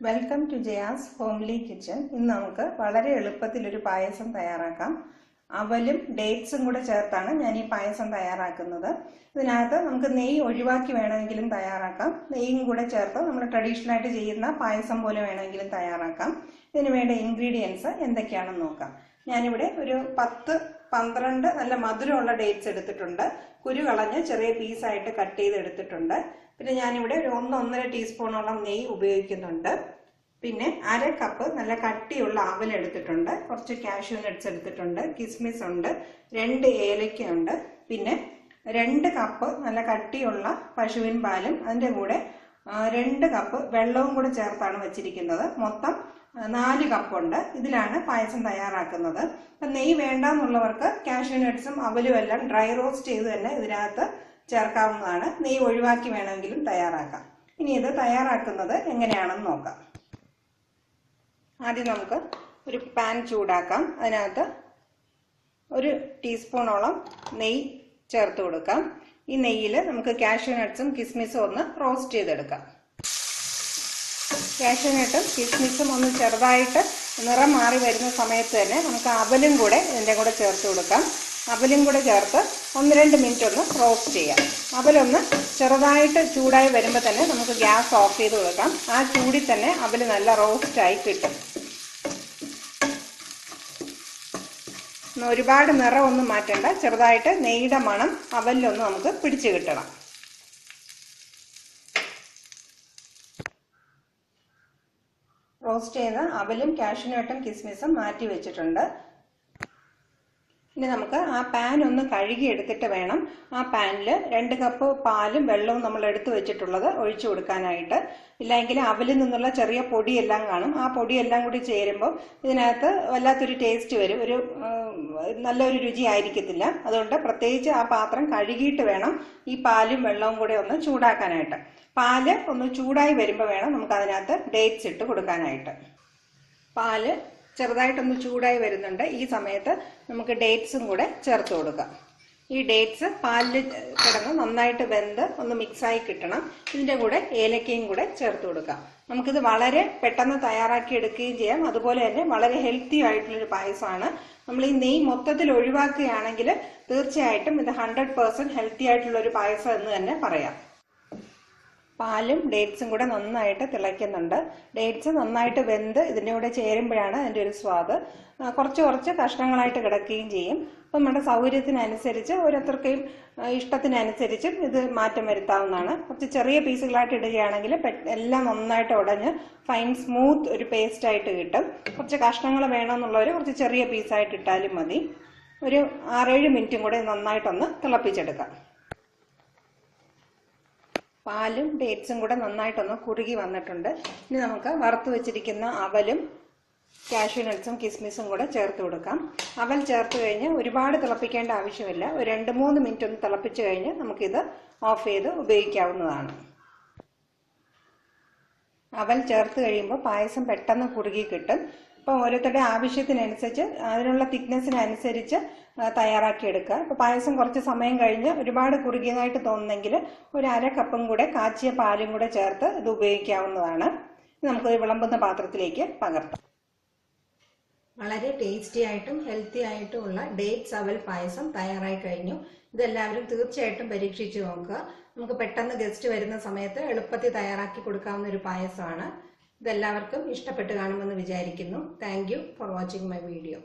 Welcome to Jaya's homely kitchen. ഇന്ന് നമുക്ക് വളരെ എളുപ്പത്തിൽ ഒരു പായസം തയ്യാറാക്കാം. അവലും ഡേറ്റ്സും കൂടെ ചേർത്താണ് ഞാൻ ഈ പായസം തയ്യാറാക്കുന്നത്. ഇതിനകത്ത് നമുക്ക് നെയ്യ് ഒഴിവാക്കി വേണമെങ്കിലും തയ്യാറാക്കാം. നെയ്യും കൂടെ ചേർത്ത് നമ്മൾ ട്രഡീഷണൽ ആയിട്ട് ചെയ്യുന്ന പായസം പോലെ വേണമെങ്കിലും തയ്യാറാക്കാം. ഇതിന് വേണ്ട ഇൻഗ്രീഡിയൻസ് എന്തൊക്കെയാണെന്ന് നോക്കാം. ഞാനിവിടെ ഒരു 10-12 നല്ല മധുരമുള്ള ഡേറ്റ്സ് എടുത്തിട്ടുണ്ട്. കുരു കളഞ്ഞ് ചെറിയ പീസായിട്ട് കട്ട് ചെയ്ത് എടുത്തിട്ടുണ്ട്. പിന്നെ ഞാനിവിടെ ഒരു 1-1.5 ടീസ്പൂണോളം നെയ്യ് ഉപയോഗിക്കുന്നുണ്ട്. പിന്നെ 1/2 കപ്പ് നല്ല കട്ടിയുള്ള അവൽ എടുത്തിട്ടുണ്ട്. കുറച്ച് കാഷ്യൂ നട്ട്സ് എടുത്തിട്ടുണ്ട്. കിസ്മിസ് ഉണ്ട്. 2 ഏലക്കയുണ്ട്. പിന്നെ 2 കപ്പ് നല്ല കട്ടിയുള്ള പശുവിൻ പാലും അതിൻ്റെ കൂടെ 2 കപ്പ് വെള്ളവും കൂടെ ചേർത്താണ് വെച്ചിരിക്കുന്നത്. മൊത്തം 4 കപ്പുണ്ട്. ഇതിലാണ് പായസം തയ്യാറാക്കുന്നത്. അപ്പം നെയ്യ് വേണ്ടെന്നുള്ളവർക്ക് കാഷ്യൂ നട്ട്സും അവലും എല്ലാം ഡ്രൈ റോസ്റ്റ് ചെയ്ത് തന്നെ ഇതിനകത്ത് ചേർക്കാവുന്നതാണ്. നെയ്യ് ഒഴിവാക്കി വേണമെങ്കിലും തയ്യാറാക്കാം. ഇനി ഇത് തയ്യാറാക്കുന്നത് എങ്ങനെയാണെന്ന് നോക്കാം. ആദ്യം നമുക്ക് ഒരു പാൻ ചൂടാക്കാം. അതിനകത്ത് 1 ടീസ്പൂണോളം നെയ്യ് ചേർത്ത് കൊടുക്കാം. ഈ നെയ്യിൽ നമുക്ക് കാഷ്യൂ നട്ട്സും കിസ്മിസും ഒന്ന് റോസ്റ്റ് ചെയ്തെടുക്കാം. കാഷ്യൂ നട്ടും കിസ്മിസും ഒന്ന് ചെറുതായിട്ട് നിറം മാറി വരുന്ന സമയത്ത് തന്നെ നമുക്ക് അവലും കൂടെ ഇതിൻ്റെ കൂടെ ചേർത്ത് കൊടുക്കാം. അവലും കൂടെ ചേർത്ത് 1-2 മിനിറ്റ് ഒന്ന് റോസ്റ്റ് ചെയ്യാം. അവലൊന്ന് ചെറുതായിട്ട് ചൂടായി വരുമ്പോൾ തന്നെ നമുക്ക് ഗ്യാസ് ഓഫ് ചെയ്ത് കൊടുക്കാം. ആ ചൂടിൽ തന്നെ അവൽ നല്ല റോസ്റ്റായി കിട്ടും. ഒരുപാട് നിറമൊന്നും മാറ്റണ്ട. ചെറുതായിട്ട് നെയ്യുടെ മണം അവലിലൊന്ന് നമുക്ക് പിടിച്ചു കിട്ടണം. റോസ്റ്റ് ചെയ്ത അവലും കാഷ്യൂ നട്ടും കിസ്മിസും മാറ്റി വെച്ചിട്ടുണ്ട്. ഇനി നമുക്ക് ആ പാൻ ഒന്ന് കഴുകി എടുത്തിട്ട് വേണം ആ പാനിൽ 2 കപ്പ് പാലും വെള്ളവും നമ്മൾ എടുത്തു വെച്ചിട്ടുള്ളത് ഒഴിച്ചു കൊടുക്കാനായിട്ട്. ഇല്ലെങ്കിൽ അവലിൽ നിന്നുള്ള ചെറിയ പൊടിയെല്ലാം കാണും. ആ പൊടിയെല്ലാം കൂടി ചേരുമ്പോൾ ഇതിനകത്ത് വല്ലാത്തൊരു ടേസ്റ്റ് വരും. നല്ലൊരു രുചി ആയിരിക്കത്തില്ല. അതുകൊണ്ട് പ്രത്യേകിച്ച് ആ പാത്രം കഴുകിയിട്ട് വേണം ഈ പാലും വെള്ളവും കൂടെ ഒന്ന് ചൂടാക്കാനായിട്ട്. പാല് ഒന്ന് ചൂടായി വരുമ്പോൾ വേണം നമുക്ക് അതിനകത്ത് ഡേറ്റ്സ് ഇട്ട് കൊടുക്കാനായിട്ട്. പാല് ചെറുതായിട്ടൊന്ന് ചൂടായി വരുന്നുണ്ട്. ഈ സമയത്ത് നമുക്ക് ഡേറ്റ്സും കൂടെ ചേർത്ത് കൊടുക്കാം. ഈ ഡേറ്റ്സ് പാലിൽ കിടന്ന് നന്നായിട്ട് വെന്ത് ഒന്ന് മിക്സായി കിട്ടണം. ഇതിൻ്റെ കൂടെ ഏലക്കയും കൂടെ ചേർത്ത് കൊടുക്കാം. നമുക്കിത് വളരെ പെട്ടെന്ന് തയ്യാറാക്കി എടുക്കുകയും ചെയ്യാം. അതുപോലെ തന്നെ വളരെ ഹെൽത്തി ആയിട്ടുള്ളൊരു പായസമാണ്. നമ്മൾ ഈ നെയ്യ് മൊത്തത്തിൽ ഒഴിവാക്കുകയാണെങ്കിൽ തീർച്ചയായിട്ടും ഇത് 100% ഹെൽത്തി ആയിട്ടുള്ളൊരു പായസം എന്ന് തന്നെ പറയാം. പാലും ഡേറ്റ്സും കൂടെ നന്നായിട്ട് തിളയ്ക്കുന്നുണ്ട്. ഡേറ്റ്സ് നന്നായിട്ട് വെന്ത് ഇതിൻ്റെ കൂടെ ചേരുമ്പോഴാണ് അതിൻ്റെ ഒരു സ്വാദ്. കുറച്ച് കഷ്ണങ്ങളായിട്ട് കിടക്കുകയും ചെയ്യും. അപ്പം നമ്മുടെ സൗകര്യത്തിനനുസരിച്ച് ഓരോരുത്തർക്കും ഇഷ്ടത്തിനനുസരിച്ചും ഇത് മാറ്റം വരുത്താവുന്നതാണ്. കുറച്ച് ചെറിയ പീസുകളായിട്ട് ഇടുകയാണെങ്കിൽ എല്ലാം നന്നായിട്ട് ഉടഞ്ഞ് ഫൈൻ സ്മൂത്ത് ഒരു പേസ്റ്റായിട്ട് കിട്ടും. കുറച്ച് കഷ്ണങ്ങൾ വേണമെന്നുള്ളവർ കുറച്ച് ചെറിയ പീസായിട്ട് ഇട്ടാലും മതി. ഒരു 6-7 മിനിറ്റും കൂടെ നന്നായിട്ടൊന്ന് തിളപ്പിച്ചെടുക്കാം. പാലും ഡേറ്റ്സും കൂടെ നന്നായിട്ടൊന്ന് കുറുകി വന്നിട്ടുണ്ട്. ഇനി നമുക്ക് വറുത്ത് വെച്ചിരിക്കുന്ന അവലും കാഷ്യൂ നട്ട്സും കിസ്മിസും കൂടെ ചേർത്ത് കൊടുക്കാം. അവൽ ചേർത്ത് കഴിഞ്ഞ് ഒരുപാട് തിളപ്പിക്കേണ്ട ആവശ്യമില്ല. ഒരു 2-3 മിനിറ്റ് ഒന്ന് തിളപ്പിച്ച് കഴിഞ്ഞ് നമുക്കിത് ഓഫ് ചെയ്ത് ഉപയോഗിക്കാവുന്നതാണ്. അവൽ ചേർത്ത് കഴിയുമ്പോൾ പായസം പെട്ടെന്ന് കുറുകി കിട്ടും. അപ്പോൾ ഓരോരുത്തരുടെ ആവശ്യത്തിനനുസരിച്ച് അതിനുള്ള തിക്നെസ്സിനനുസരിച്ച് തയ്യാറാക്കി എടുക്കുക. ഇപ്പോൾ പായസം കുറച്ച് സമയം കഴിഞ്ഞ് ഒരുപാട് കുറുകിയതായിട്ട് തോന്നുന്നെങ്കിൽ ഒരു 1/2 കപ്പും കൂടെ കാച്ചിയ പാലും കൂടെ ചേർത്ത് ഇത് ഉപയോഗിക്കാവുന്നതാണ്. നമുക്ക് വിളമ്പുന്ന പാത്രത്തിലേക്ക് പകർത്താം. വളരെ ടേസ്റ്റി ആയിട്ടും ഹെൽത്തി ആയിട്ടും ഉള്ള ഡേറ്റ്സ് അവൽ പായസം തയ്യാറായി കഴിഞ്ഞു. ഇതെല്ലാവരും തീർച്ചയായിട്ടും പരീക്ഷിച്ച് നോക്കുക. നമുക്ക് പെട്ടെന്ന് ഗസ്റ്റ് വരുന്ന സമയത്ത് എളുപ്പത്തിൽ തയ്യാറാക്കി കൊടുക്കാവുന്ന ഒരു പായസമാണ്. ഇതെല്ലാവർക്കും ഇഷ്ടപ്പെട്ട് കാണുമെന്ന് വിചാരിക്കുന്നു. Thank you for watching my video.